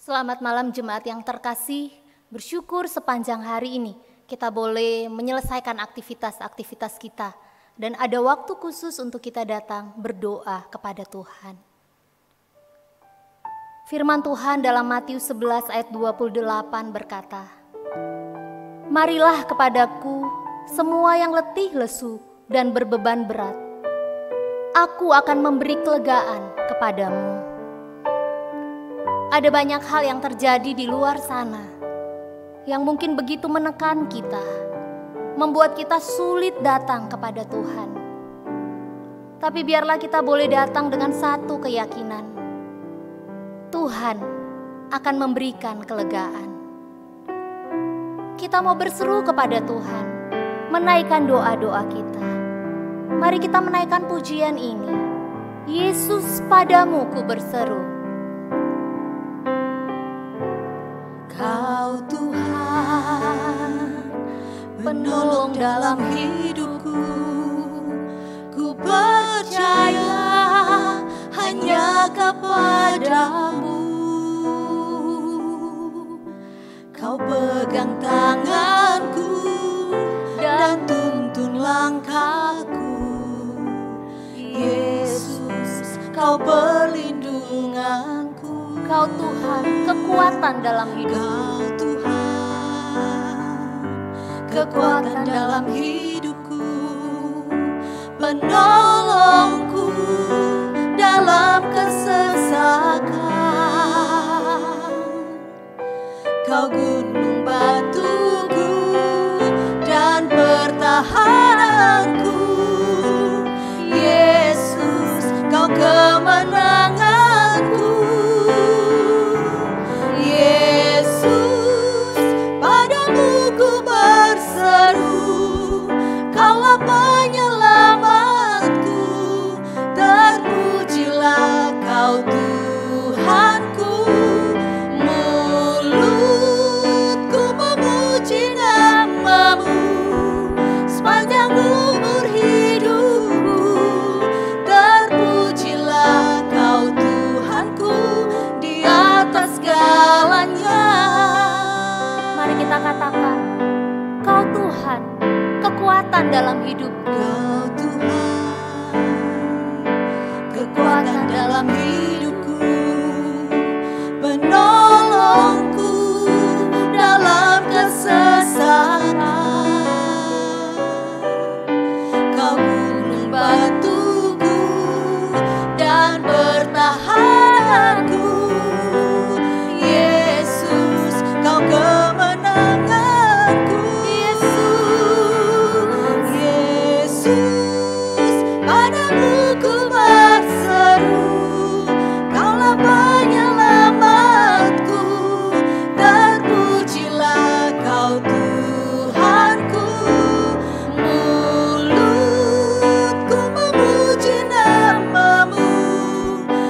Selamat malam jemaat yang terkasih, bersyukur sepanjang hari ini kita boleh menyelesaikan aktivitas-aktivitas kita dan ada waktu khusus untuk kita datang berdoa kepada Tuhan. Firman Tuhan dalam Matius 11 ayat 28 berkata, "Marilah kepadaku semua yang letih lesu dan berbeban berat, aku akan memberi kelegaan kepadamu." Ada banyak hal yang terjadi di luar sana yang mungkin begitu menekan kita, membuat kita sulit datang kepada Tuhan. Tapi biarlah kita boleh datang dengan satu keyakinan, Tuhan akan memberikan kelegaan. Kita mau berseru kepada Tuhan, menaikkan doa-doa kita. Mari kita menaikkan pujian ini. Yesus, padamu ku berseru. Kau Tuhan, penolong dalam hidupku, ku percaya hanya kepadamu. Kau pegang tanganku dan tuntun langkahku. Yesus, kau perlindunganku. Kau Tuhan, kekuatan dalam hidup. Kau Tuhan, kekuatan dalam hidupku, penolongku dalam kesesakan. Kau gunung batuku dan pertahananku. Yesus, kau kemenanganku. Penyelamatku, terpujilah kau Tuhanku. Mulutku memuji namamu sepanjang umur hidupku. Terpujilah kau Tuhanku di atas segalanya. Mari kita katakan, Kau Tuhan, kekuatan dalam hidup. Kau Tuhan, kekuatan dalam hidupku, penolongku dalam kesesakan. Kau gunung batuku dan pertahananku. Yesus, kau kemenanganku. Yesus, padamu ku berseru, Kaulah penyelamatku. Terpujilah kau Tuhanku. Mulutku memuji namamu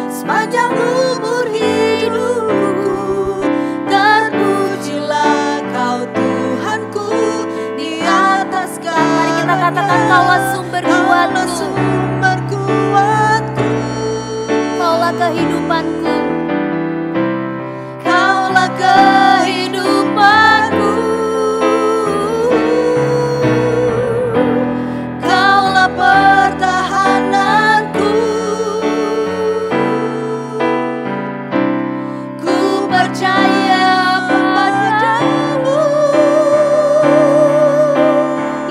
sepanjang umur hidupku. Terpujilah kau Tuhanku di atas segala. Mari kita katakan, Kaulah sumber kuatku, Kaulah kehidupanku, Kaulah kehidupanku, Kaulah pertahananku. Ku percaya padamu.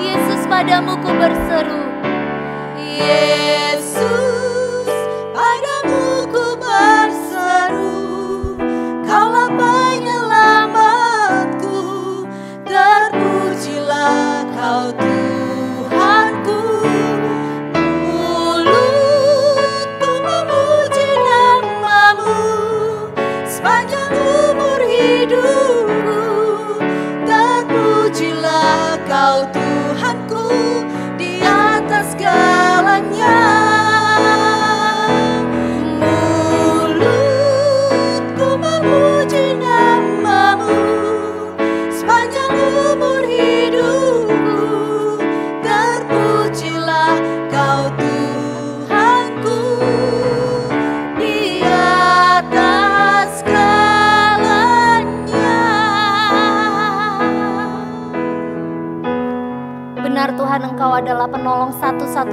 Yesus, padamu ku berseru. Yesus, padamu ku berseru.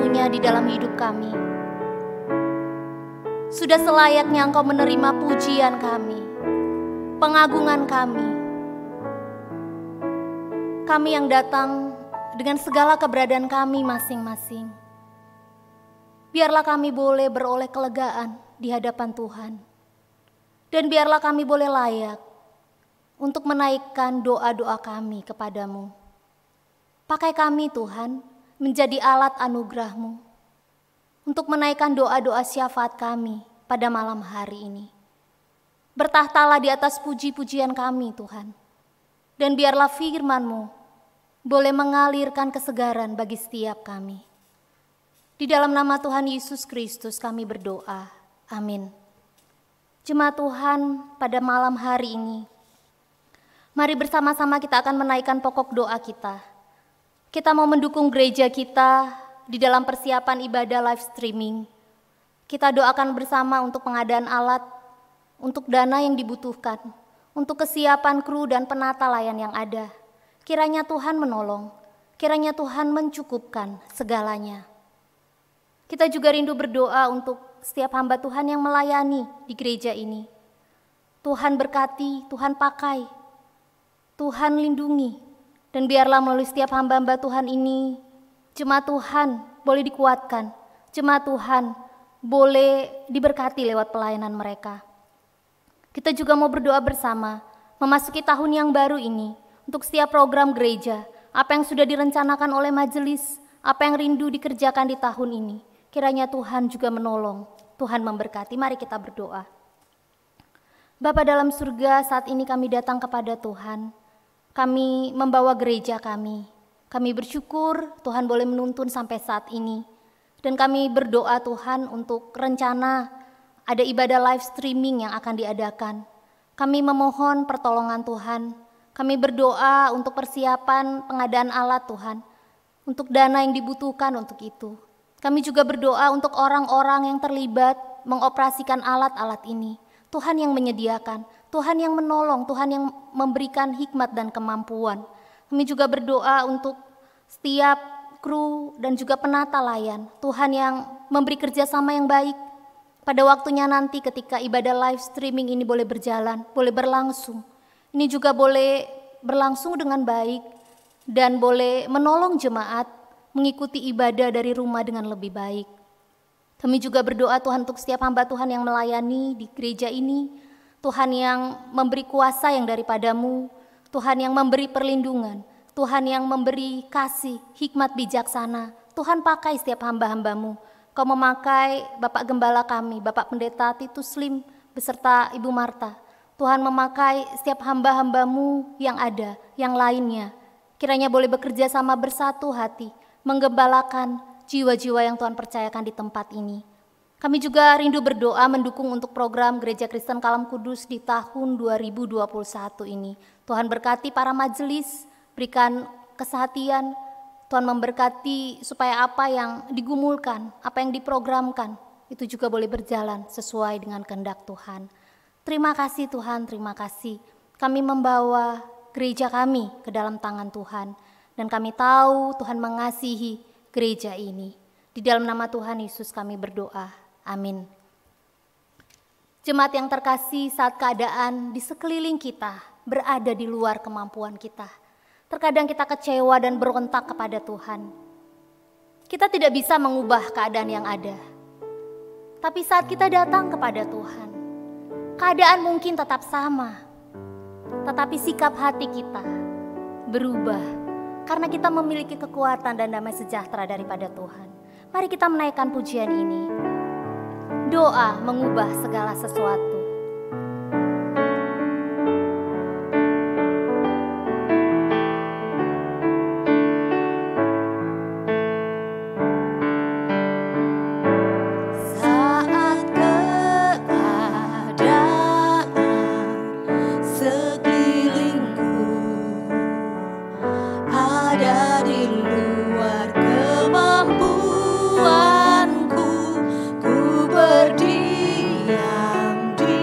sepenuhnya di dalam hidup kami. Sudah selayaknya Engkau menerima pujian kami, pengagungan kami. Kami yang datang dengan segala keberadaan kami masing-masing. Biarlah kami boleh beroleh kelegaan di hadapan Tuhan. Dan biarlah kami boleh layak untuk menaikkan doa-doa kami kepadamu. Pakai kami Tuhan menjadi alat anugerah-Mu untuk menaikkan doa-doa syafaat kami pada malam hari ini. Bertahtalah di atas puji-pujian kami Tuhan. Dan biarlah firman-Mu boleh mengalirkan kesegaran bagi setiap kami. Di dalam nama Tuhan Yesus Kristus kami berdoa. Amin. Jemaat Tuhan, pada malam hari ini, mari bersama-sama kita akan menaikkan pokok doa kita. Kita mau mendukung gereja kita di dalam persiapan ibadah live streaming. Kita doakan bersama untuk pengadaan alat, untuk dana yang dibutuhkan, untuk kesiapan kru dan penata layan yang ada. Kiranya Tuhan menolong, kiranya Tuhan mencukupkan segalanya. Kita juga rindu berdoa untuk setiap hamba Tuhan yang melayani di gereja ini. Tuhan berkati, Tuhan pakai, Tuhan lindungi. Dan biarlah melalui setiap hamba-hamba Tuhan ini, jemaat Tuhan boleh dikuatkan, jemaat Tuhan boleh diberkati lewat pelayanan mereka. Kita juga mau berdoa bersama, memasuki tahun yang baru ini, untuk setiap program gereja, apa yang sudah direncanakan oleh majelis, apa yang rindu dikerjakan di tahun ini. Kiranya Tuhan juga menolong, Tuhan memberkati. Mari kita berdoa. Bapa dalam surga, saat ini kami datang kepada Tuhan. Kami membawa gereja kami. Kami bersyukur Tuhan boleh menuntun sampai saat ini. Dan kami berdoa Tuhan untuk rencana ada ibadah live streaming yang akan diadakan. Kami memohon pertolongan Tuhan. Kami berdoa untuk persiapan pengadaan alat Tuhan. Untuk dana yang dibutuhkan untuk itu. Kami juga berdoa untuk orang-orang yang terlibat mengoperasikan alat-alat ini. Tuhan yang menyediakan, Tuhan yang menolong, Tuhan yang memberikan hikmat dan kemampuan. Kami juga berdoa untuk setiap kru dan juga penata layan. Tuhan yang memberi kerjasama yang baik. Pada waktunya nanti ketika ibadah live streaming ini boleh berjalan, boleh berlangsung. Ini juga boleh berlangsung dengan baik dan boleh menolong jemaat mengikuti ibadah dari rumah dengan lebih baik. Kami juga berdoa Tuhan untuk setiap hamba Tuhan yang melayani di gereja ini. Tuhan yang memberi kuasa yang daripadamu. Tuhan yang memberi perlindungan. Tuhan yang memberi kasih, hikmat bijaksana. Tuhan pakai setiap hamba-hambamu. Kau memakai Bapak Gembala kami, Bapak Pendeta Titus Lim beserta Ibu Marta. Tuhan memakai setiap hamba-hambamu yang ada, yang lainnya. Kiranya boleh bekerja sama bersatu hati, menggembalakan jiwa-jiwa yang Tuhan percayakan di tempat ini. Kami juga rindu berdoa mendukung untuk program Gereja Kristen Kalam Kudus di tahun 2021 ini. Tuhan berkati para majelis, berikan kesehatian, Tuhan memberkati supaya apa yang digumulkan, apa yang diprogramkan, itu juga boleh berjalan sesuai dengan kehendak Tuhan. Terima kasih Tuhan, terima kasih. Kami membawa gereja kami ke dalam tangan Tuhan. Dan kami tahu Tuhan mengasihi gereja ini. Di dalam nama Tuhan Yesus kami berdoa. Amin. Jemaat yang terkasih, saat keadaan di sekeliling kita berada di luar kemampuan kita, terkadang kita kecewa dan berontak kepada Tuhan. Kita tidak bisa mengubah keadaan yang ada. Tapi saat kita datang kepada Tuhan, keadaan mungkin tetap sama. Tetapi sikap hati kita berubah karena kita memiliki kekuatan dan damai sejahtera daripada Tuhan. Mari kita menaikkan pujian ini. Doa mengubah segala sesuatu. Berdiam di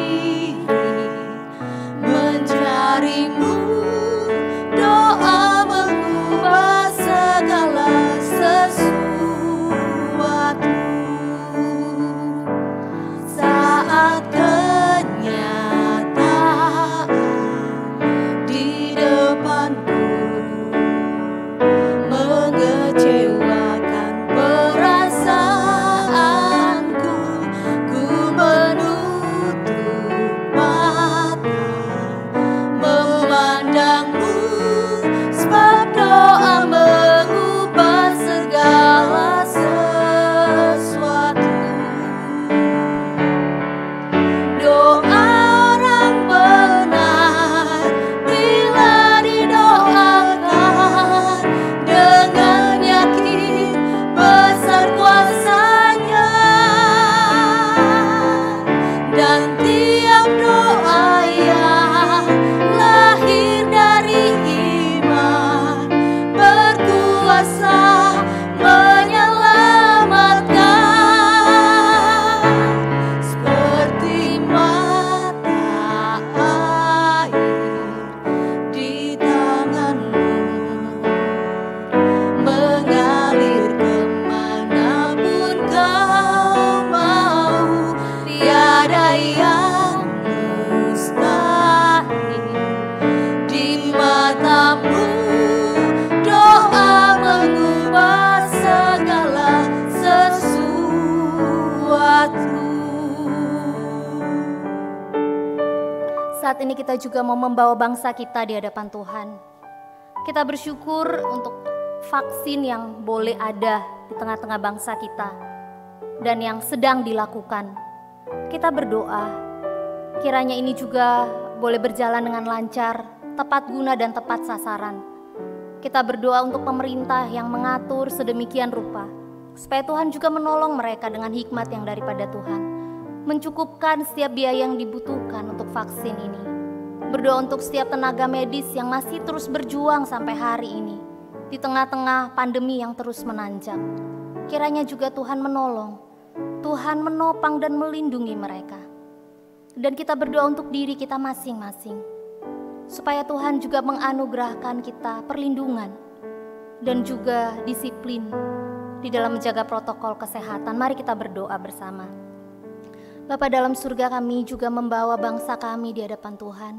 Saat ini kita juga mau membawa bangsa kita di hadapan Tuhan. Kita bersyukur untuk vaksin yang boleh ada di tengah-tengah bangsa kita dan yang sedang dilakukan. Kita berdoa, kiranya ini juga boleh berjalan dengan lancar, tepat guna dan tepat sasaran. Kita berdoa untuk pemerintah yang mengatur sedemikian rupa, supaya Tuhan juga menolong mereka dengan hikmat yang daripada Tuhan, mencukupkan setiap biaya yang dibutuhkan untuk vaksin ini. Berdoa untuk setiap tenaga medis yang masih terus berjuang sampai hari ini, di tengah-tengah pandemi yang terus menanjak. Kiranya juga Tuhan menolong, Tuhan menopang dan melindungi mereka. Dan kita berdoa untuk diri kita masing-masing, supaya Tuhan juga menganugerahkan kita perlindungan dan juga disiplin di dalam menjaga protokol kesehatan. Mari kita berdoa bersama. Bapa dalam surga, kami juga membawa bangsa kami di hadapan Tuhan.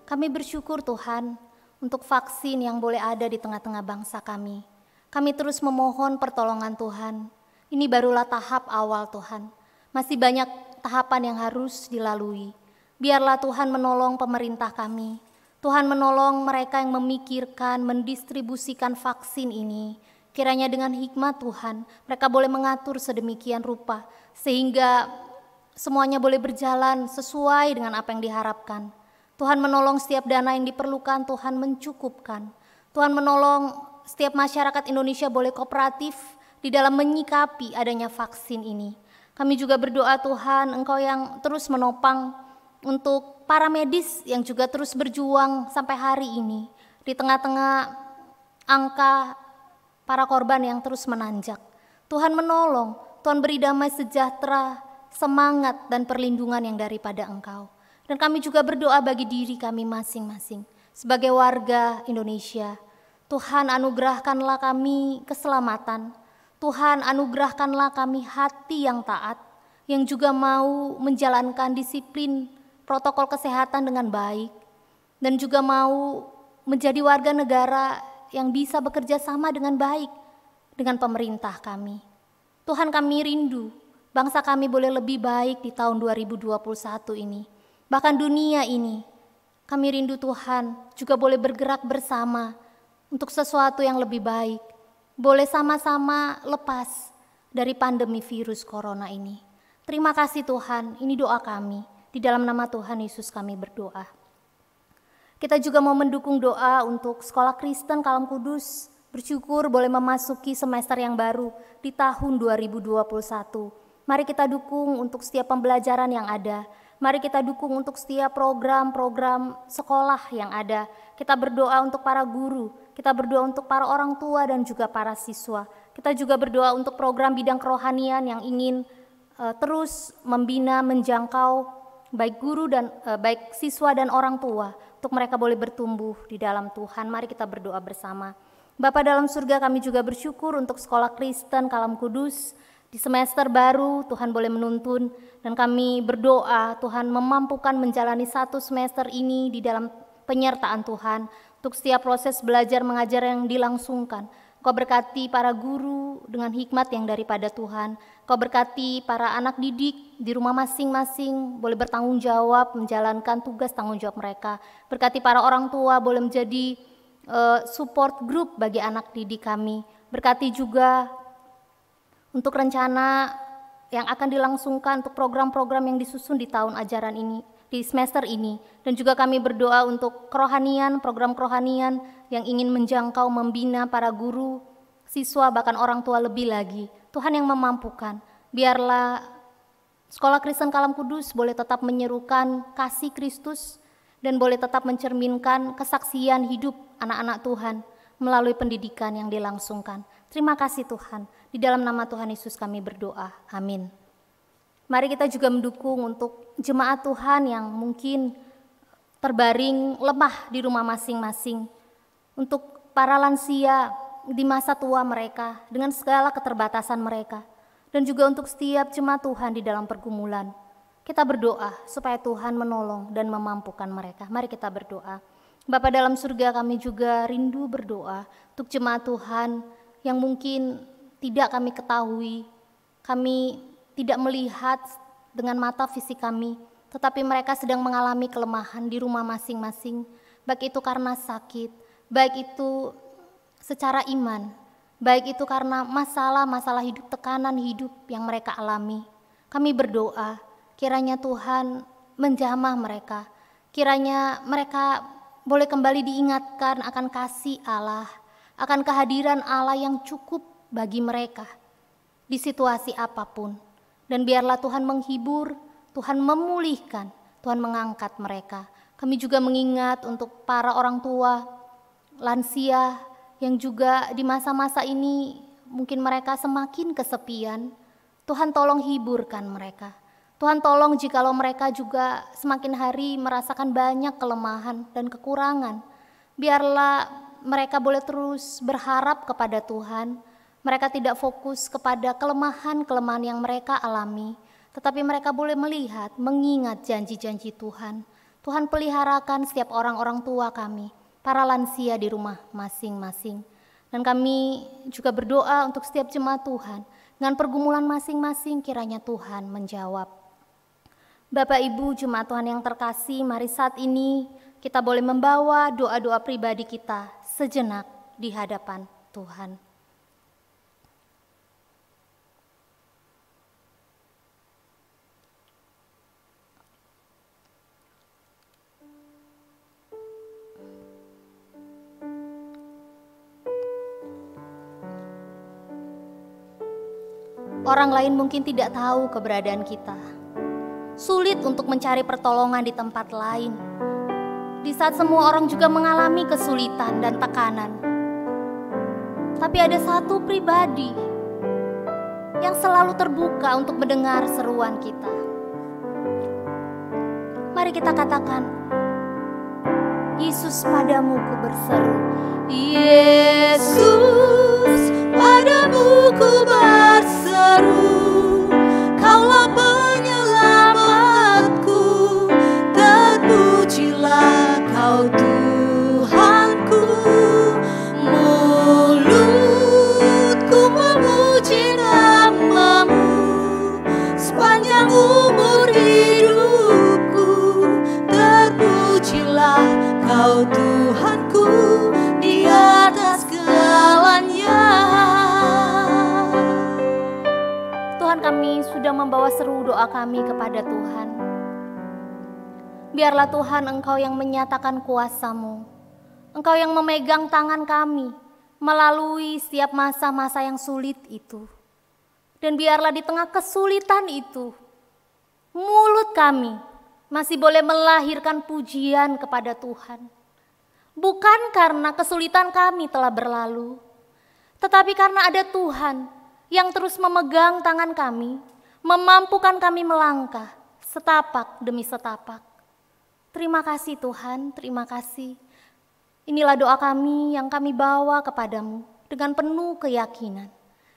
Kami bersyukur Tuhan untuk vaksin yang boleh ada di tengah-tengah bangsa kami. Kami terus memohon pertolongan Tuhan. Ini barulah tahap awal Tuhan. Masih banyak tahapan yang harus dilalui. Biarlah Tuhan menolong pemerintah kami. Tuhan menolong mereka yang memikirkan, mendistribusikan vaksin ini. Kiranya dengan hikmat Tuhan, mereka boleh mengatur sedemikian rupa, sehingga semuanya boleh berjalan sesuai dengan apa yang diharapkan. Tuhan menolong setiap dana yang diperlukan, Tuhan mencukupkan. Tuhan menolong setiap masyarakat Indonesia boleh kooperatif di dalam menyikapi adanya vaksin ini. Kami juga berdoa Tuhan, Engkau yang terus menopang untuk para medis yang juga terus berjuang sampai hari ini. Di tengah-tengah angka para korban yang terus menanjak. Tuhan menolong, Tuhan beri damai sejahtera, semangat dan perlindungan yang daripada Engkau. Dan kami juga berdoa bagi diri kami masing-masing. Sebagai warga Indonesia, Tuhan anugerahkanlah kami keselamatan. Tuhan anugerahkanlah kami hati yang taat, yang juga mau menjalankan disiplin protokol kesehatan dengan baik, dan juga mau menjadi warga negara yang bisa bekerja sama dengan baik dengan pemerintah kami. Tuhan, kami rindu bangsa kami boleh lebih baik di tahun 2021 ini. Bahkan dunia ini, kami rindu Tuhan juga boleh bergerak bersama untuk sesuatu yang lebih baik. Boleh sama-sama lepas dari pandemi virus corona ini. Terima kasih Tuhan, ini doa kami. Di dalam nama Tuhan Yesus kami berdoa. Kita juga mau mendukung doa untuk Sekolah Kristen Kalam Kudus. Bersyukur boleh memasuki semester yang baru di tahun 2021. Mari kita dukung untuk setiap pembelajaran yang ada. Mari kita dukung untuk setiap program-program sekolah yang ada. Kita berdoa untuk para guru, kita berdoa untuk para orang tua dan juga para siswa. Kita juga berdoa untuk program bidang kerohanian yang ingin terus membina, menjangkau baik guru dan baik siswa dan orang tua, untuk mereka boleh bertumbuh di dalam Tuhan. Mari kita berdoa bersama. Bapa dalam surga, kami juga bersyukur untuk Sekolah Kristen Kalam Kudus. Di semester baru Tuhan boleh menuntun, dan kami berdoa Tuhan memampukan menjalani satu semester ini di dalam penyertaan Tuhan. Untuk setiap proses belajar mengajar yang dilangsungkan, Kau berkati para guru dengan hikmat yang daripada Tuhan. Kau berkati para anak didik di rumah masing-masing boleh bertanggung jawab menjalankan tugas tanggung jawab mereka. Berkati para orang tua boleh menjadi support group bagi anak didik kami. Berkati juga untuk rencana yang akan dilangsungkan untuk program-program yang disusun di tahun ajaran ini, di semester ini. Dan juga kami berdoa untuk kerohanian, program kerohanian yang ingin menjangkau, membina para guru, siswa, bahkan orang tua lebih lagi. Tuhan yang memampukan. Biarlah Sekolah Kristen Kalam Kudus boleh tetap menyerukan kasih Kristus dan boleh tetap mencerminkan kesaksian hidup anak-anak Tuhan melalui pendidikan yang dilangsungkan. Terima kasih Tuhan. Di dalam nama Tuhan Yesus kami berdoa. Amin. Mari kita juga mendukung untuk jemaat Tuhan yang mungkin terbaring lemah di rumah masing-masing. Untuk para lansia di masa tua mereka dengan segala keterbatasan mereka. Dan juga untuk setiap jemaat Tuhan di dalam pergumulan. Kita berdoa supaya Tuhan menolong dan memampukan mereka. Mari kita berdoa. Bapa dalam surga, kami juga rindu berdoa untuk jemaat Tuhan yang mungkin tidak kami ketahui, kami tidak melihat dengan mata fisik kami, tetapi mereka sedang mengalami kelemahan di rumah masing-masing, baik itu karena sakit, baik itu secara iman, baik itu karena masalah-masalah hidup, tekanan hidup yang mereka alami. Kami berdoa, kiranya Tuhan menjamah mereka, kiranya mereka boleh kembali diingatkan akan kasih Allah, akan kehadiran Allah yang cukup bagi mereka di situasi apapun. Dan biarlah Tuhan menghibur, Tuhan memulihkan, Tuhan mengangkat mereka. Kami juga mengingat untuk para orang tua, lansia yang juga di masa-masa ini mungkin mereka semakin kesepian. Tuhan tolong hiburkan mereka. Tuhan tolong jikalau mereka juga semakin hari merasakan banyak kelemahan dan kekurangan. Biarlah mereka boleh terus berharap kepada Tuhan. Mereka tidak fokus kepada kelemahan-kelemahan yang mereka alami, tetapi mereka boleh melihat, mengingat janji-janji Tuhan. Tuhan peliharakan setiap orang-orang tua kami, para lansia di rumah masing-masing. Dan kami juga berdoa untuk setiap jemaat Tuhan, dengan pergumulan masing-masing kiranya Tuhan menjawab. Bapak Ibu jemaat Tuhan yang terkasih, mari saat ini kita boleh membawa doa-doa pribadi kita sejenak di hadapan Tuhan. Orang lain mungkin tidak tahu keberadaan kita. Sulit untuk mencari pertolongan di tempat lain. Di saat semua orang juga mengalami kesulitan dan tekanan. Tapi ada satu pribadi yang selalu terbuka untuk mendengar seruan kita. Mari kita katakan, Yesus padamu ku berseru. Yesus, padamu ku berseru, Kaulah penyelamatku, terpujilah Kau Tuhanku. Mulutku memuji nama-Mu sepanjang umur hidupku, terpujilah Kau Tuhanku di atas segalanya. Tuhan, kami sudah membawa seru doa kami kepada Tuhan. Biarlah Tuhan Engkau yang menyatakan kuasa-Mu, Engkau yang memegang tangan kami melalui setiap masa-masa yang sulit itu. Dan biarlah di tengah kesulitan itu, mulut kami masih boleh melahirkan pujian kepada Tuhan. Bukan karena kesulitan kami telah berlalu, tetapi karena ada Tuhan yang terus memegang tangan kami, memampukan kami melangkah setapak demi setapak. Terima kasih Tuhan, terima kasih. Inilah doa kami yang kami bawa kepadamu dengan penuh keyakinan.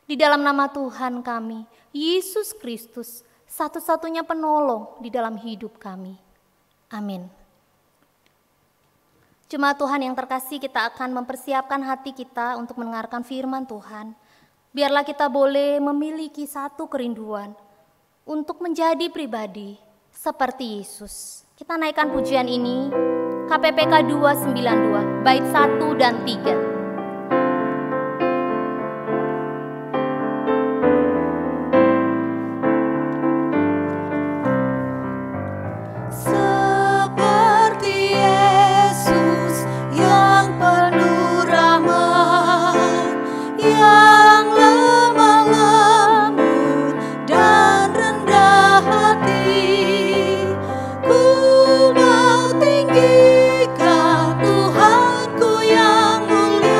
Di dalam nama Tuhan kami, Yesus Kristus, satu-satunya penolong di dalam hidup kami. Amin. Jemaat Tuhan yang terkasih, kita akan mempersiapkan hati kita untuk mendengarkan firman Tuhan. Biarlah kita boleh memiliki satu kerinduan untuk menjadi pribadi seperti Yesus. Kita naikkan pujian ini, KPPK 292, bait 1 dan 3. Tuhanku yang mulia.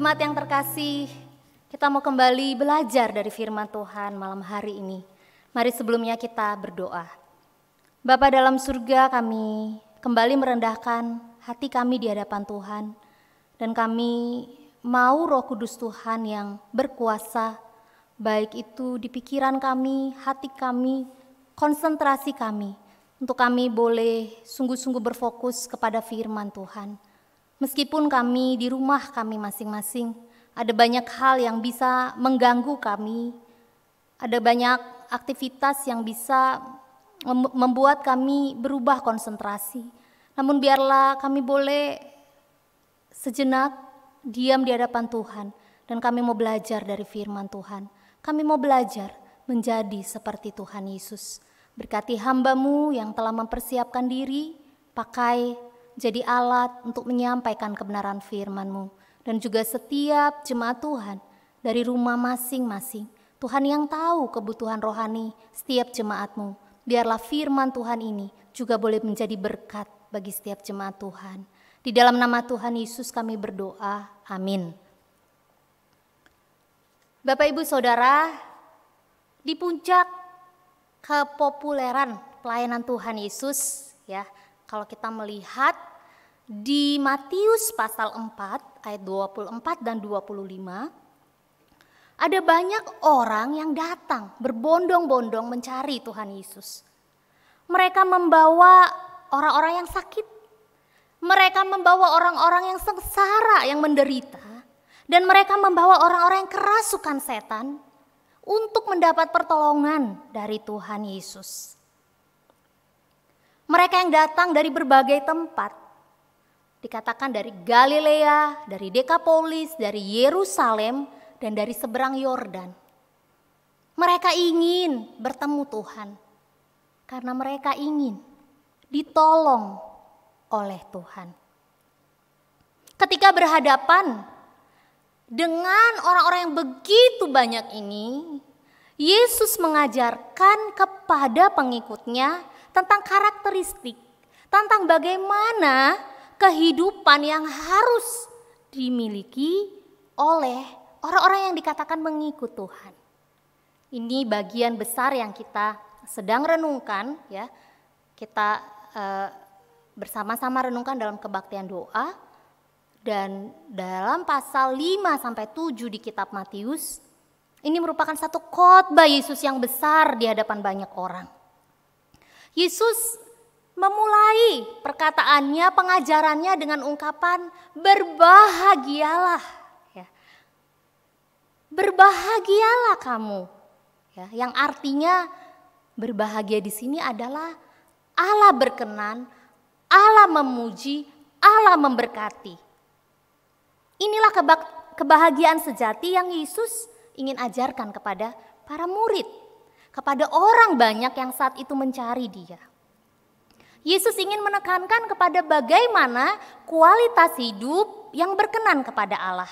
Jemaat yang terkasih, kita mau kembali belajar dari firman Tuhan malam hari ini. Mari sebelumnya kita berdoa. Bapa dalam surga, kami kembali merendahkan hati kami di hadapan Tuhan. Dan kami mau Roh Kudus Tuhan yang berkuasa, baik itu di pikiran kami, hati kami, konsentrasi kami, untuk kami boleh sungguh-sungguh berfokus kepada firman Tuhan. Meskipun kami di rumah kami masing-masing, ada banyak hal yang bisa mengganggu kami, ada banyak aktivitas yang bisa membuat kami berubah konsentrasi. Namun biarlah kami boleh sejenak diam di hadapan Tuhan, dan kami mau belajar dari firman Tuhan. Kami mau belajar menjadi seperti Tuhan Yesus. Berkati hamba-Mu yang telah mempersiapkan diri, pakai jadi alat untuk menyampaikan kebenaran firman-Mu. Dan juga setiap jemaat Tuhan dari rumah masing-masing. Tuhan yang tahu kebutuhan rohani setiap jemaat-Mu. Biarlah firman Tuhan ini juga boleh menjadi berkat bagi setiap jemaat Tuhan. Di dalam nama Tuhan Yesus kami berdoa, amin. Bapak Ibu Saudara, di puncak kepopuleran pelayanan Tuhan Yesus, ya, kalau kita melihat di Matius pasal 4 ayat 24 dan 25, ada banyak orang yang datang berbondong-bondong mencari Tuhan Yesus. Mereka membawa orang-orang yang sakit, mereka membawa orang-orang yang sengsara, yang menderita, dan mereka membawa orang-orang yang kerasukan setan untuk mendapat pertolongan dari Tuhan Yesus. Mereka yang datang dari berbagai tempat, dikatakan dari Galilea, dari Dekapolis, dari Yerusalem, dan dari seberang Yordan. Mereka ingin bertemu Tuhan, karena mereka ingin ditolong oleh Tuhan. Ketika berhadapan dengan orang-orang yang begitu banyak ini, Yesus mengajarkan kepada pengikutnya tentang karakteristik, tentang bagaimana kehidupan yang harus dimiliki oleh orang-orang yang dikatakan mengikut Tuhan. Ini bagian besar yang kita sedang renungkan, ya. Kita bersama-sama renungkan dalam kebaktian doa. Dan dalam pasal 5-7 di kitab Matius, ini merupakan satu khotbah Yesus yang besar di hadapan banyak orang. Yesus memulai perkataannya, pengajarannya dengan ungkapan berbahagialah. Ya. Berbahagialah kamu. Ya, yang artinya berbahagia di sini adalah Allah berkenan, Allah memuji, Allah memberkati. Inilah kebahagiaan sejati yang Yesus ingin ajarkan kepada para murid, kepada orang banyak yang saat itu mencari Dia. Yesus ingin menekankan kepada bagaimana kualitas hidup yang berkenan kepada Allah.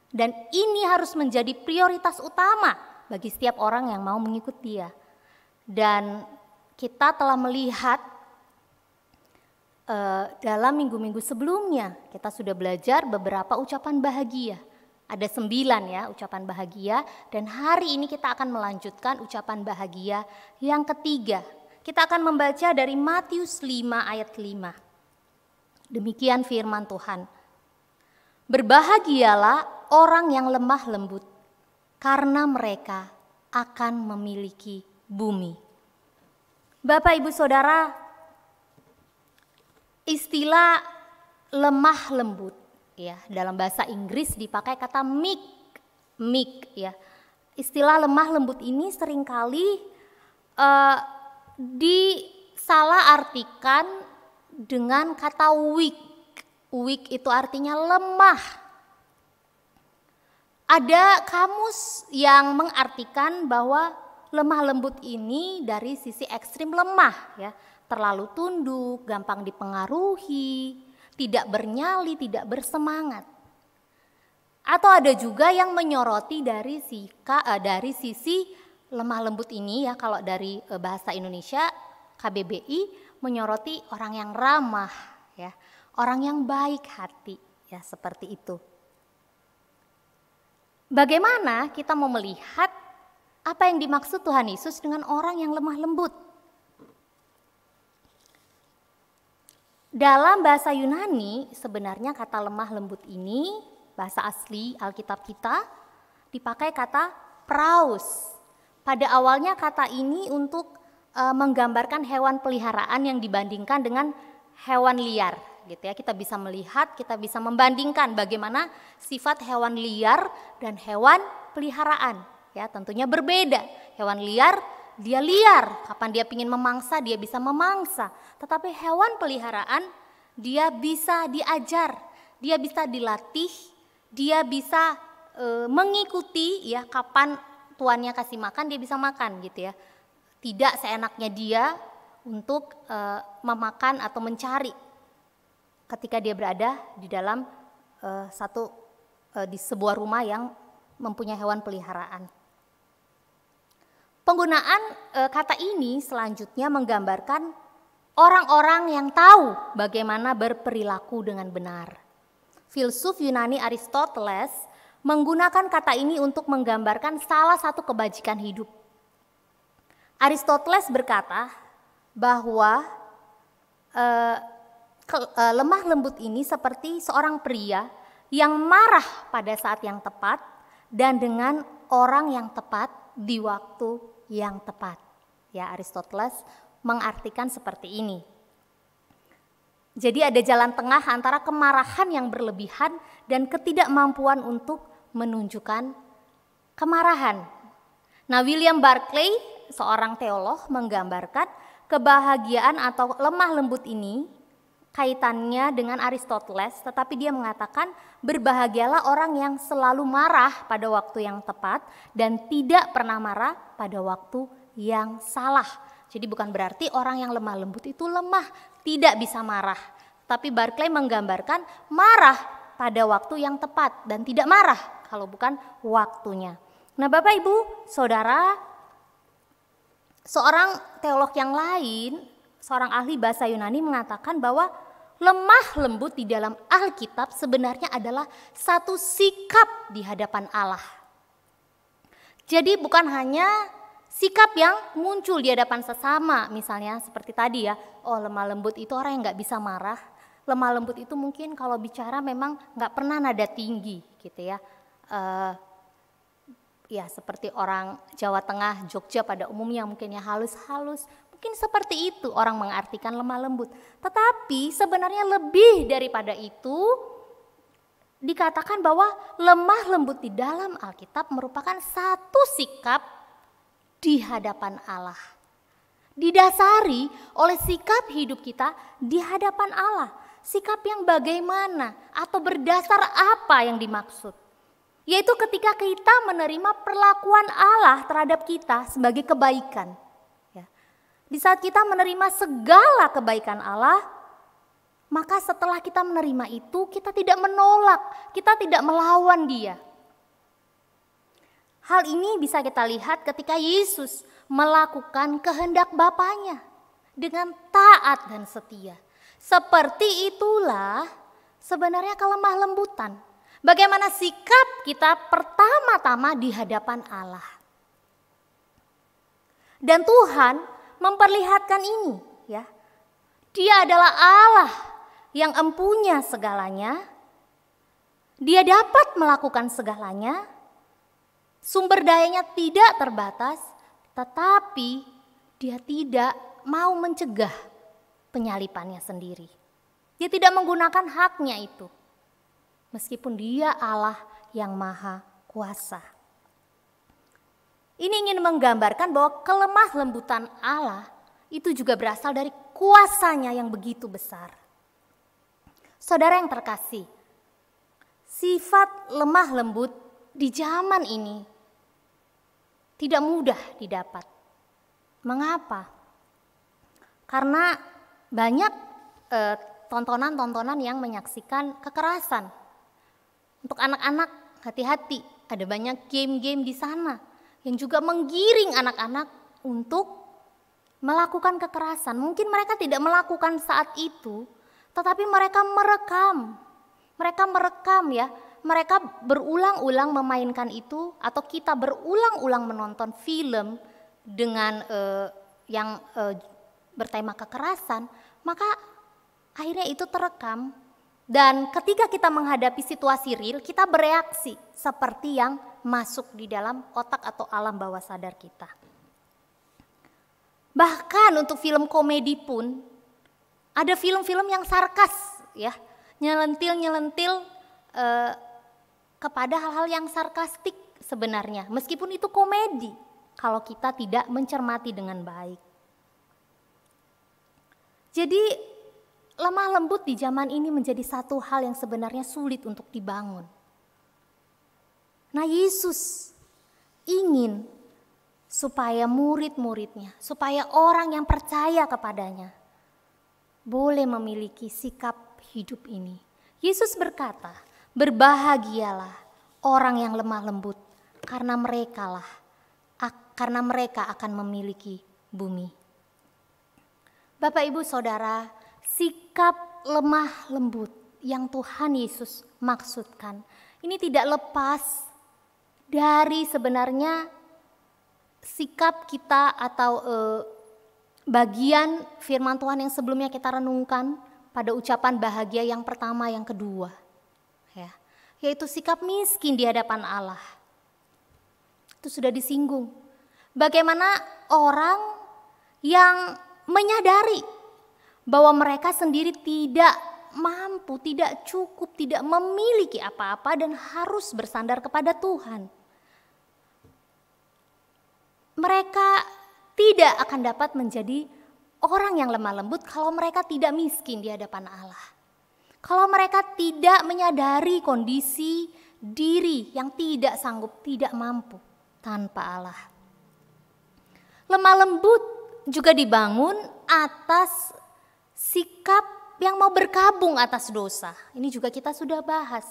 Dan ini harus menjadi prioritas utama bagi setiap orang yang mau mengikut Dia. Dan kita telah melihat dalam minggu-minggu sebelumnya kita sudah belajar beberapa ucapan bahagia. Ada 9 ya ucapan bahagia, dan hari ini kita akan melanjutkan ucapan bahagia yang ketiga. Kita akan membaca dari Matius 5 ayat 5. Demikian firman Tuhan. Berbahagialah orang yang lemah lembut, karena mereka akan memiliki bumi. Bapak Ibu Saudara, istilah lemah lembut, ya, dalam bahasa Inggris dipakai kata meek, ya. Istilah lemah lembut ini seringkali disalahartikan dengan kata weak. Weak itu artinya lemah. Ada kamus yang mengartikan bahwa lemah lembut ini dari sisi ekstrim lemah, ya. Terlalu tunduk, gampang dipengaruhi, tidak bernyali, tidak bersemangat. Atau ada juga yang menyoroti dari sisi lemah lembut ini, ya, kalau dari bahasa Indonesia KBBI menyoroti orang yang ramah, ya, orang yang baik hati, ya, seperti itu. Bagaimana kita mau melihat apa yang dimaksud Tuhan Yesus dengan orang yang lemah lembut? Dalam bahasa Yunani sebenarnya kata lemah lembut ini, bahasa asli Alkitab kita, dipakai kata praus. Pada awalnya kata ini untuk menggambarkan hewan peliharaan yang dibandingkan dengan hewan liar, gitu ya. Kita bisa melihat, kita bisa membandingkan bagaimana sifat hewan liar dan hewan peliharaan. Ya, tentunya berbeda. Hewan liar, dia liar. Kapan dia ingin memangsa, dia bisa memangsa. Tetapi hewan peliharaan, dia bisa diajar, dia bisa dilatih, dia bisa mengikuti, ya, kapan tuannya kasih makan, dia bisa makan, gitu ya. Tidak seenaknya dia untuk memakan atau mencari ketika dia berada di dalam di sebuah rumah yang mempunyai hewan peliharaan. Penggunaan kata ini selanjutnya menggambarkan orang-orang yang tahu bagaimana berperilaku dengan benar. Filsuf Yunani Aristoteles menggunakan kata ini untuk menggambarkan salah satu kebajikan hidup. Aristoteles berkata bahwa lemah lembut ini seperti seorang pria yang marah pada saat yang tepat dan dengan orang yang tepat di waktu yang tepat. Ya, Aristoteles mengartikan seperti ini. Jadi ada jalan tengah antara kemarahan yang berlebihan dan ketidakmampuan untuk menunjukkan kemarahan. Nah, William Barclay, seorang teolog, menggambarkan kebahagiaan atau lemah lembut ini kaitannya dengan Aristoteles, tetapi dia mengatakan berbahagialah orang yang selalu marah pada waktu yang tepat dan tidak pernah marah pada waktu yang salah. Jadi bukan berarti orang yang lemah lembut itu lemah, tidak bisa marah. Tapi Barclay menggambarkan marah pada waktu yang tepat dan tidak marah kalau bukan waktunya. Nah, Bapak Ibu, Saudara, seorang teolog yang lain, seorang ahli bahasa Yunani mengatakan bahwa lemah lembut di dalam Alkitab sebenarnya adalah satu sikap di hadapan Allah. Jadi bukan hanya sikap yang muncul di hadapan sesama, misalnya seperti tadi ya, lemah lembut itu orang yang gak bisa marah. Lemah lembut itu mungkin kalau bicara memang gak pernah nada tinggi gitu ya. Ya seperti orang Jawa Tengah, Jogja pada umumnya mungkin ya halus-halus. Mungkin seperti itu orang mengartikan lemah lembut. Tetapi sebenarnya lebih daripada itu, dikatakan bahwa lemah lembut di dalam Alkitab merupakan satu sikap di hadapan Allah. Didasari oleh sikap hidup kita di hadapan Allah. Sikap yang bagaimana atau berdasar apa yang dimaksud? Yaitu ketika kita menerima perlakuan Allah terhadap kita sebagai kebaikan. Di saat kita menerima segala kebaikan Allah, maka setelah kita menerima itu, kita tidak menolak, kita tidak melawan Dia. Hal ini bisa kita lihat ketika Yesus melakukan kehendak Bapanya dengan taat dan setia. Seperti itulah sebenarnya kelemah lembutan. Bagaimana sikap kita pertama-tama di hadapan Allah. Dan Tuhan memperlihatkan ini, ya. Dia adalah Allah yang empunya segalanya. Dia dapat melakukan segalanya. Sumber dayanya tidak terbatas, tetapi Dia tidak mau mencegah penyalipannya sendiri. Dia tidak menggunakan haknya itu. Meskipun Dia Allah yang maha kuasa. Ini ingin menggambarkan bahwa kelemah lembutan Allah itu juga berasal dari kuasanya yang begitu besar. Saudara yang terkasih, sifat lemah lembut di zaman ini tidak mudah didapat. Mengapa? Karena banyak tontonan-tontonan yang menyaksikan kekerasan. Untuk anak-anak, hati-hati, ada banyak game-game di sana yang juga menggiring anak-anak untuk melakukan kekerasan. Mungkin mereka tidak melakukan saat itu, tetapi mereka merekam. Mereka merekam ya mereka berulang-ulang memainkan itu, atau kita berulang-ulang menonton film dengan yang bertema kekerasan, maka akhirnya itu terekam. Dan ketika kita menghadapi situasi real, kita bereaksi seperti yang masuk di dalam otak atau alam bawah sadar kita. Bahkan untuk film komedi pun ada film-film yang sarkas, ya, nyelentil kepada hal-hal yang sarkastik sebenarnya, meskipun itu komedi kalau kita tidak mencermati dengan baik. Jadi lemah lembut di zaman ini menjadi satu hal yang sebenarnya sulit untuk dibangun. Nah, Yesus ingin supaya murid-muridnya, supaya orang yang percaya kepadanya boleh memiliki sikap hidup ini. Yesus berkata, "Berbahagialah orang yang lemah lembut, karena mereka akan memiliki bumi." Bapak, Ibu, Saudara, sikap lemah lembut yang Tuhan Yesus maksudkan ini tidak lepas dari sebenarnya sikap kita atau bagian firman Tuhan yang sebelumnya kita renungkan pada ucapan bahagia yang pertama, yang kedua, ya, yaitu sikap miskin di hadapan Allah. Itu sudah disinggung. Bagaimana orang yang menyadari bahwa mereka sendiri tidak mampu, tidak cukup, tidak memiliki apa-apa dan harus bersandar kepada Tuhan. Mereka tidak akan dapat menjadi orang yang lemah lembut kalau mereka tidak miskin di hadapan Allah. Kalau mereka tidak menyadari kondisi diri yang tidak sanggup, tidak mampu tanpa Allah. Lemah lembut juga dibangun atas sikap yang mau berkabung atas dosa. Ini juga kita sudah bahas.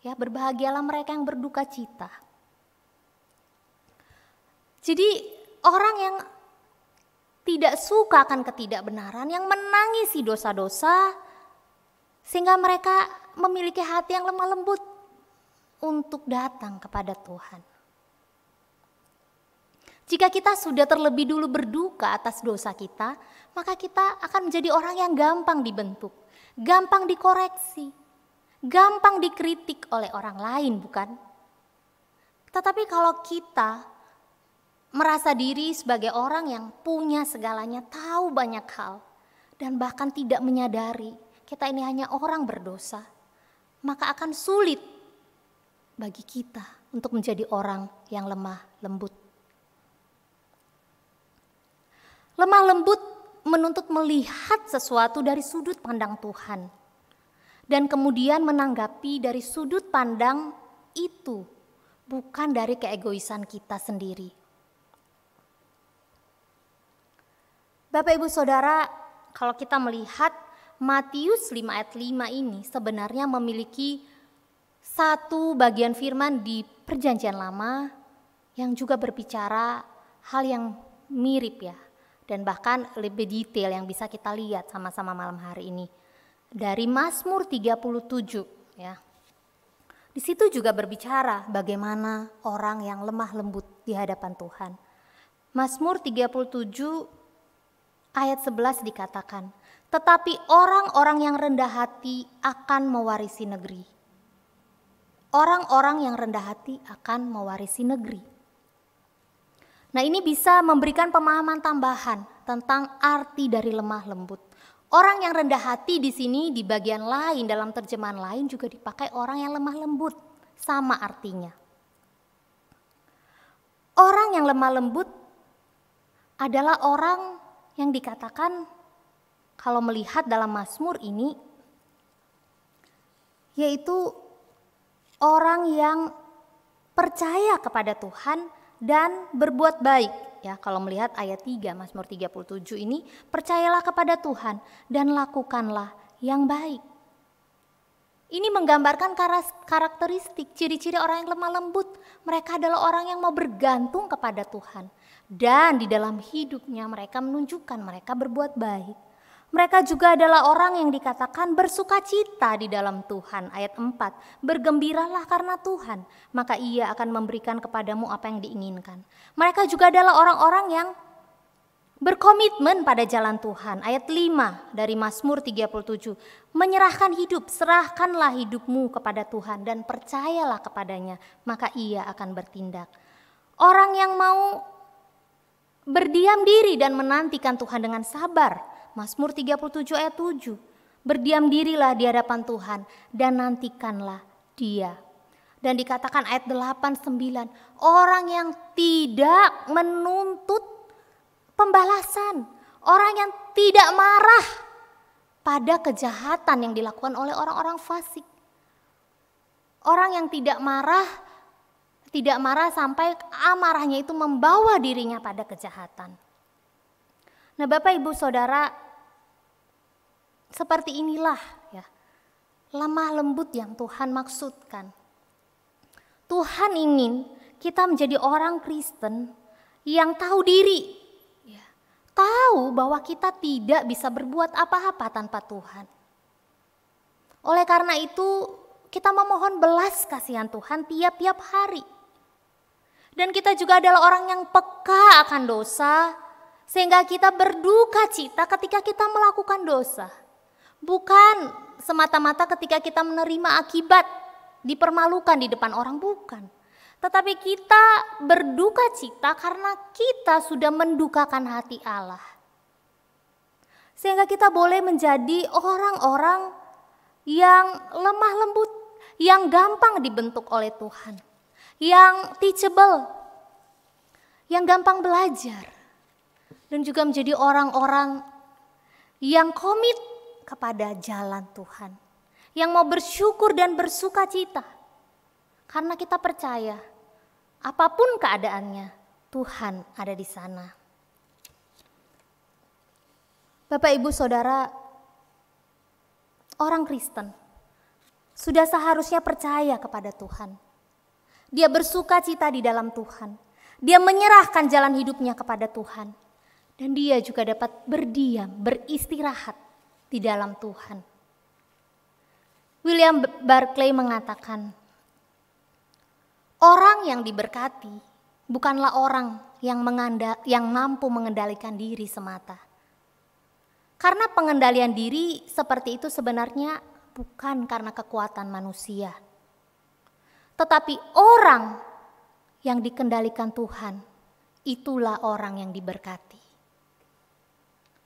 Ya, berbahagialah mereka yang berduka cita. Jadi orang yang tidak suka akan ketidakbenaran, yang menangisi dosa-dosa, sehingga mereka memiliki hati yang lemah lembut untuk datang kepada Tuhan. Jika kita sudah terlebih dulu berduka atas dosa kita, maka kita akan menjadi orang yang gampang dibentuk, gampang dikoreksi, gampang dikritik oleh orang lain, bukan? Tetapi kalau kita merasa diri sebagai orang yang punya segalanya, tahu banyak hal, dan bahkan tidak menyadari kita ini hanya orang berdosa, maka akan sulit bagi kita untuk menjadi orang yang lemah lembut. Lemah lembut menuntut melihat sesuatu dari sudut pandang Tuhan dan kemudian menanggapi dari sudut pandang itu, bukan dari keegoisan kita sendiri. Bapak, Ibu, Saudara, kalau kita melihat Matius 5 ayat 5 ini sebenarnya memiliki satu bagian firman di Perjanjian Lama yang juga berbicara hal yang mirip, ya, dan bahkan lebih detail yang bisa kita lihat sama-sama malam hari ini. Dari Mazmur 37, ya. Di situ juga berbicara bagaimana orang yang lemah lembut di hadapan Tuhan. Mazmur 37 ayat 11 dikatakan, "Tetapi orang-orang yang rendah hati akan mewarisi negeri." Orang-orang yang rendah hati akan mewarisi negeri. Nah, ini bisa memberikan pemahaman tambahan tentang arti dari lemah lembut. Orang yang rendah hati di sini di bagian lain dalam terjemahan lain juga dipakai orang yang lemah lembut, sama artinya. Orang yang lemah lembut adalah orang yang dikatakan kalau melihat dalam Mazmur ini, yaitu orang yang percaya kepada Tuhan dan berbuat baik. Ya, kalau melihat ayat 3 Mazmur 37 ini, percayalah kepada Tuhan dan lakukanlah yang baik. Ini menggambarkan karakteristik ciri-ciri orang yang lemah lembut. Mereka adalah orang yang mau bergantung kepada Tuhan. Dan di dalam hidupnya mereka menunjukkan mereka berbuat baik. Mereka juga adalah orang yang dikatakan bersukacita di dalam Tuhan. Ayat 4, bergembiralah karena Tuhan, maka Ia akan memberikan kepadamu apa yang diinginkan. Mereka juga adalah orang-orang yang berkomitmen pada jalan Tuhan. Ayat 5 dari Mazmur 37, menyerahkan hidup, serahkanlah hidupmu kepada Tuhan dan percayalah kepadanya, maka Ia akan bertindak. Orang yang mau berdiam diri dan menantikan Tuhan dengan sabar. Mazmur 37 ayat 7, berdiam dirilah di hadapan Tuhan dan nantikanlah Dia. Dan dikatakan ayat 8, 9, orang yang tidak menuntut pembalasan, orang yang tidak marah pada kejahatan yang dilakukan oleh orang-orang fasik. Orang yang tidak marah sampai amarahnya itu membawa dirinya pada kejahatan. Nah, Bapak Ibu Saudara, seperti inilah ya, lemah lembut yang Tuhan maksudkan. Tuhan ingin kita menjadi orang Kristen yang tahu diri, ya, tahu bahwa kita tidak bisa berbuat apa-apa tanpa Tuhan. Oleh karena itu, kita memohon belas kasihan Tuhan tiap-tiap hari. Dan kita juga adalah orang yang peka akan dosa, sehingga kita berduka cita ketika kita melakukan dosa. Bukan semata-mata ketika kita menerima akibat, dipermalukan di depan orang, bukan. Tetapi kita berduka cita karena kita sudah mendukakan hati Allah. Sehingga kita boleh menjadi orang-orang yang lemah lembut, yang gampang dibentuk oleh Tuhan, yang teachable, yang gampang belajar. Dan juga menjadi orang-orang yang komit kepada jalan Tuhan, yang mau bersyukur dan bersuka cita. Karena kita percaya apapun keadaannya, Tuhan ada di sana. Bapak Ibu Saudara, orang Kristen sudah seharusnya percaya kepada Tuhan. Dia bersuka cita di dalam Tuhan. Dia menyerahkan jalan hidupnya kepada Tuhan. Dan dia juga dapat berdiam, beristirahat di dalam Tuhan. William Barclay mengatakan, orang yang diberkati bukanlah orang yang mampu mengendalikan diri semata. Karena pengendalian diri seperti itu sebenarnya bukan karena kekuatan manusia. Tetapi orang yang dikendalikan Tuhan, itulah orang yang diberkati.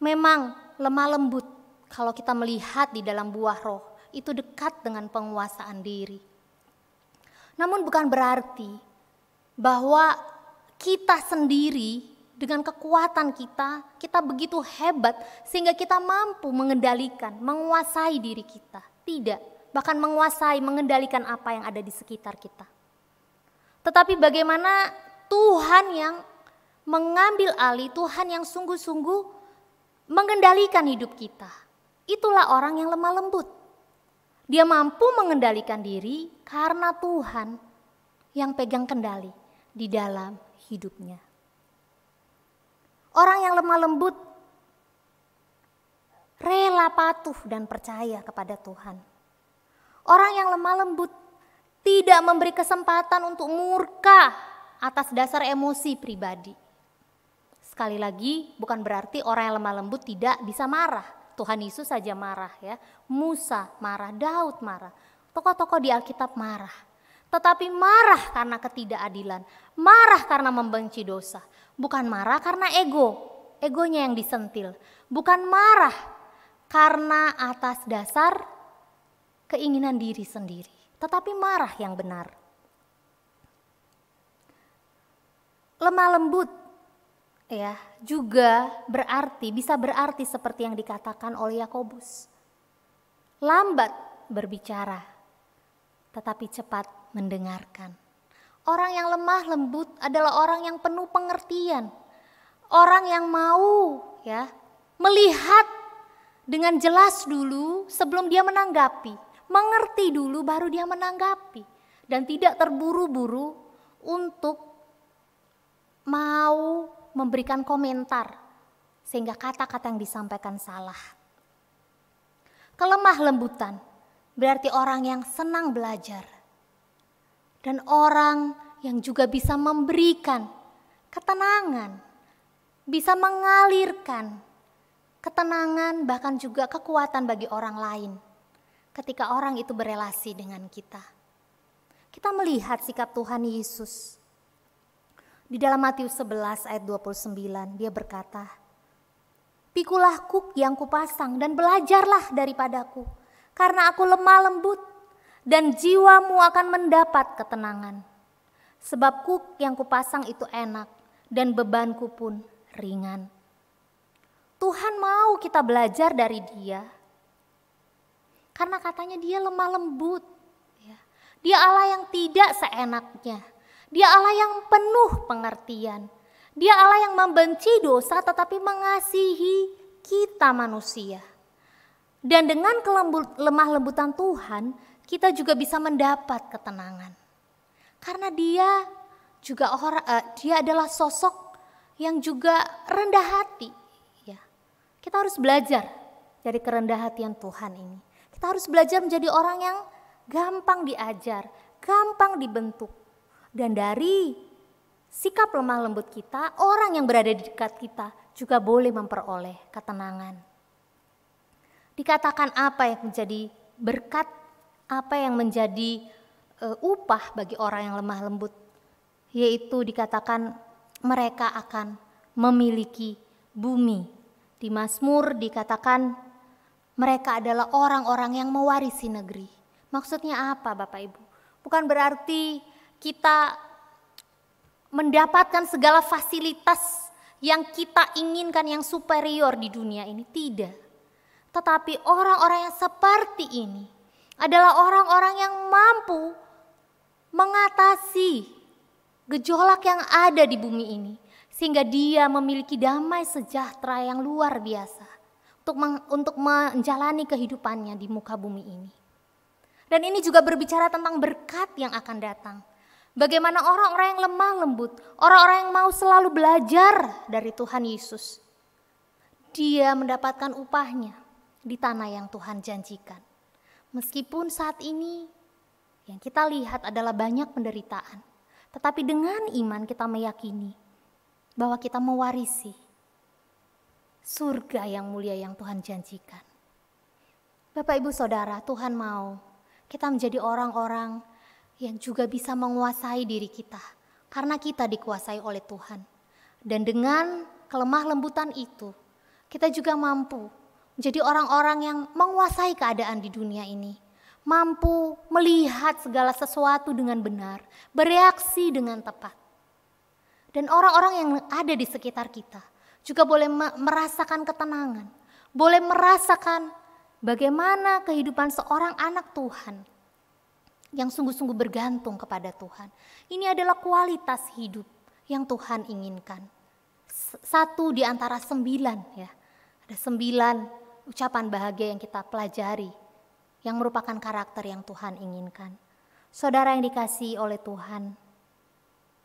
Memang lemah lembut kalau kita melihat di dalam buah roh, itu dekat dengan penguasaan diri. Namun bukan berarti bahwa kita sendiri dengan kekuatan kita begitu hebat sehingga kita mampu mengendalikan, menguasai diri kita. Tidak, bahkan menguasai, mengendalikan apa yang ada di sekitar kita. Tetapi bagaimana Tuhan yang mengambil alih, Tuhan yang sungguh-sungguh mengendalikan hidup kita. Itulah orang yang lemah lembut. Dia mampu mengendalikan diri karena Tuhan yang pegang kendali di dalam hidupnya. Orang yang lemah lembut rela patuh dan percaya kepada Tuhan. Orang yang lemah lembut tidak memberi kesempatan untuk murka atas dasar emosi pribadi. Sekali lagi, bukan berarti orang yang lemah lembut tidak bisa marah. Tuhan Yesus saja marah ya. Musa marah, Daud marah. Tokoh-tokoh di Alkitab marah. Tetapi marah karena ketidakadilan. Marah karena membenci dosa. Bukan marah karena egonya yang disentil. Bukan marah karena atas dasar keinginan diri sendiri. Tetapi marah yang benar. Lemah lembut ya juga bisa berarti seperti yang dikatakan oleh Yakobus. Lambat berbicara, tetapi cepat mendengarkan. Orang yang lemah lembut adalah orang yang penuh pengertian. Orang yang mau ya melihat dengan jelas dulu sebelum dia menanggapi. Mengerti dulu baru dia menanggapi. Dan tidak terburu-buru untuk mau memberikan komentar sehingga kata-kata yang disampaikan salah. Kelemah lembutan berarti orang yang senang belajar. Dan orang yang juga bisa memberikan ketenangan, bisa mengalirkan ketenangan bahkan juga kekuatan bagi orang lain ketika orang itu berelasi dengan kita. Kita melihat sikap Tuhan Yesus. Di dalam Matius 11 ayat 29 dia berkata, "Pikulah kuk yang kupasang dan belajarlah daripadaku, karena aku lemah lembut dan jiwamu akan mendapat ketenangan. Sebab kuk yang kupasang itu enak dan bebanku pun ringan." Tuhan mau kita belajar dari dia. Karena katanya dia lemah lembut. Dia Allah yang tidak seenaknya. Dia Allah yang penuh pengertian. Dia Allah yang membenci dosa tetapi mengasihi kita manusia. Dan dengan lemah lembutan Tuhan, kita juga bisa mendapat ketenangan. Karena dia juga dia adalah sosok yang juga rendah hati. Kita harus belajar dari kerendahan hatian Tuhan ini. Kita harus belajar menjadi orang yang gampang diajar, gampang dibentuk. Dan dari sikap lemah lembut kita, orang yang berada di dekat kita juga boleh memperoleh ketenangan. Dikatakan apa yang menjadi berkat, apa yang menjadi upah bagi orang yang lemah lembut. Yaitu dikatakan mereka akan memiliki bumi. Di Mazmur dikatakan mereka adalah orang-orang yang mewarisi negeri. Maksudnya apa Bapak Ibu? Bukan berarti kita mendapatkan segala fasilitas yang kita inginkan yang superior di dunia ini. Tidak. Tetapi orang-orang yang seperti ini adalah orang-orang yang mampu mengatasi gejolak yang ada di bumi ini. Sehingga dia memiliki damai sejahtera yang luar biasa untuk menjalani kehidupannya di muka bumi ini. Dan ini juga berbicara tentang berkat yang akan datang. Bagaimana orang-orang yang lemah lembut, orang-orang yang mau selalu belajar dari Tuhan Yesus. Dia mendapatkan upahnya di tanah yang Tuhan janjikan. Meskipun saat ini yang kita lihat adalah banyak penderitaan. Tetapi dengan iman kita meyakini bahwa kita mewarisi surga yang mulia yang Tuhan janjikan. Bapak Ibu Saudara, Tuhan mau kita menjadi orang-orang yang juga bisa menguasai diri kita. Karena kita dikuasai oleh Tuhan. Dan dengan kelemah lembutan itu, kita juga mampu menjadi orang-orang yang menguasai keadaan di dunia ini. Mampu melihat segala sesuatu dengan benar, bereaksi dengan tepat. Dan orang-orang yang ada di sekitar kita juga boleh merasakan ketenangan. Boleh merasakan bagaimana kehidupan seorang anak Tuhan yang sungguh-sungguh bergantung kepada Tuhan. Ini adalah kualitas hidup yang Tuhan inginkan. Satu di antara 9 ya. Ada 9 ucapan bahagia yang kita pelajari yang merupakan karakter yang Tuhan inginkan. Saudara yang dikasihi oleh Tuhan,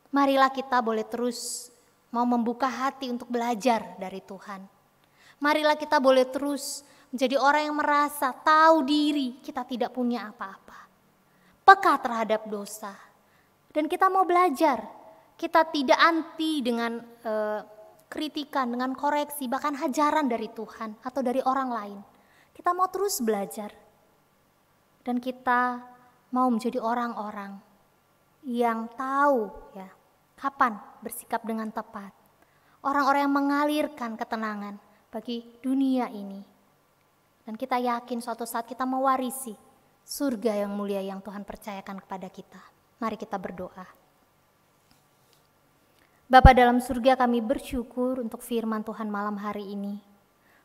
marilah kita boleh terus mau membuka hati untuk belajar dari Tuhan. Marilah kita boleh terus menjadi orang yang merasa tahu diri kita tidak punya apa-apa. Peka terhadap dosa. Dan kita mau belajar. Kita tidak anti dengan kritikan, dengan koreksi, bahkan hajaran dari Tuhan atau dari orang lain. Kita mau terus belajar. Dan kita mau menjadi orang-orang yang tahu ya kapan bersikap dengan tepat. Orang-orang yang mengalirkan ketenangan bagi dunia ini. Dan kita yakin suatu saat kita mewarisi surga yang mulia yang Tuhan percayakan kepada kita. Mari kita berdoa. Bapa dalam surga, kami bersyukur untuk firman Tuhan malam hari ini.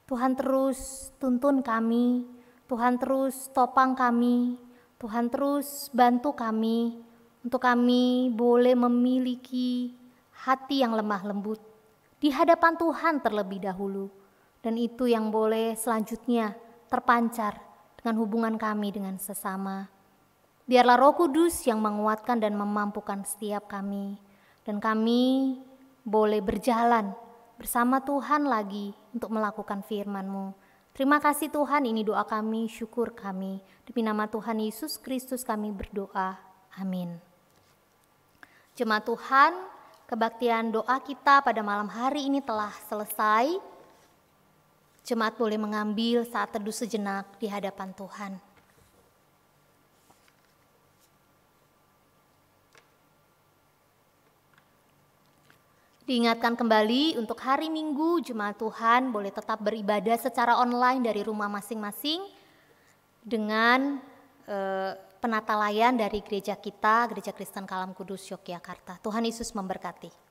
Tuhan terus tuntun kami, Tuhan terus topang kami, Tuhan terus bantu kami, untuk kami boleh memiliki hati yang lemah lembut di hadapan Tuhan terlebih dahulu. Dan itu yang boleh selanjutnya terpancar dengan hubungan kami dengan sesama. Biarlah Roh Kudus yang menguatkan dan memampukan setiap kami. Dan kami boleh berjalan bersama Tuhan lagi untuk melakukan firman-Mu. Terima kasih Tuhan, ini doa kami, syukur kami. Demi nama Tuhan Yesus Kristus kami berdoa. Amin. Jemaat Tuhan, kebaktian doa kita pada malam hari ini telah selesai. Jemaat boleh mengambil saat teduh sejenak di hadapan Tuhan. Diingatkan kembali untuk hari Minggu, jemaat Tuhan boleh tetap beribadah secara online dari rumah masing-masing dengan penata layan dari gereja kita, Gereja Kristen Kalam Kudus Yogyakarta. Tuhan Yesus memberkati.